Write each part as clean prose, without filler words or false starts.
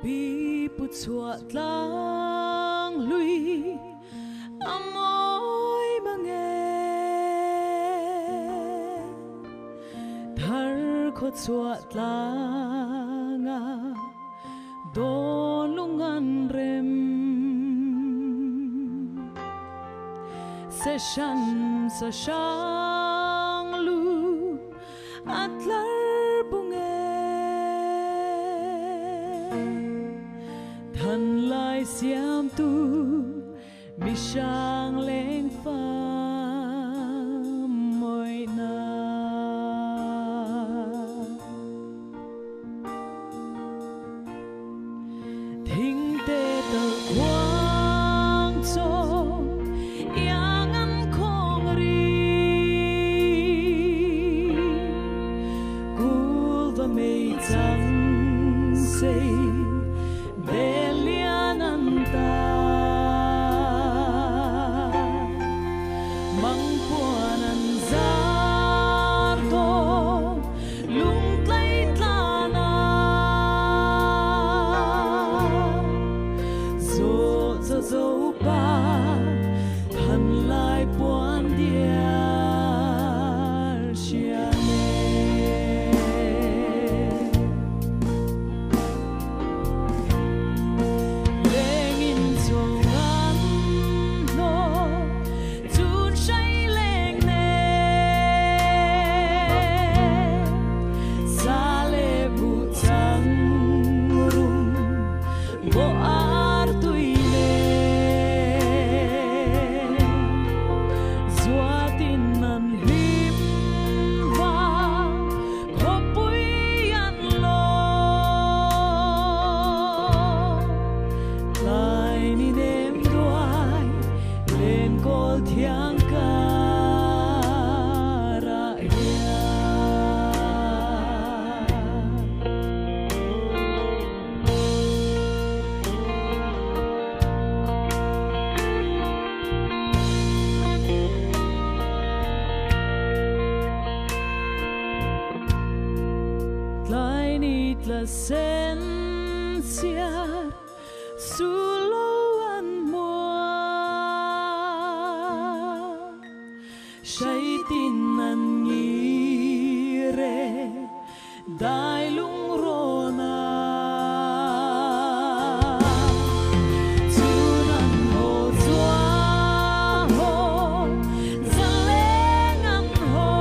bi put suat lang lui amoy mange thar khot suat langa dolungan rem se shan sa shang lu atlar bunge than lai siam tu mi sang leng pha moi na thinh tê tờ quang cho yang an khong ri cul và mây trắng say dấu ba thân lại buồn địa chia lên in chuông ngắn nó chun say lên nè xa lệ bu trắng rung bộ ar tui thiang ca ra lai nit la sensia sulo say tin nan nghi re dai lung rona chunan ho zua ho zaleng an ho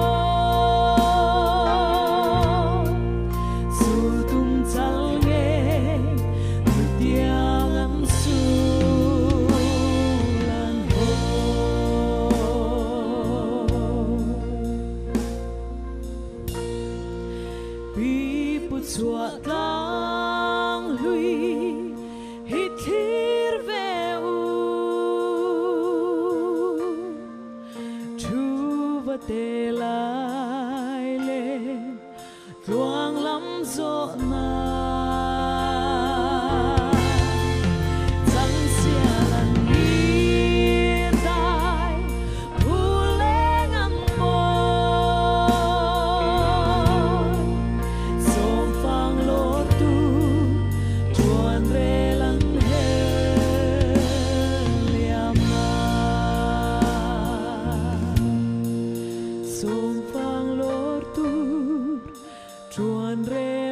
su tung chal nge tiang an su bi put suat lang lui hit thir ve u thu va te lai le tuang lam zo na Sum phang lor tur chuan re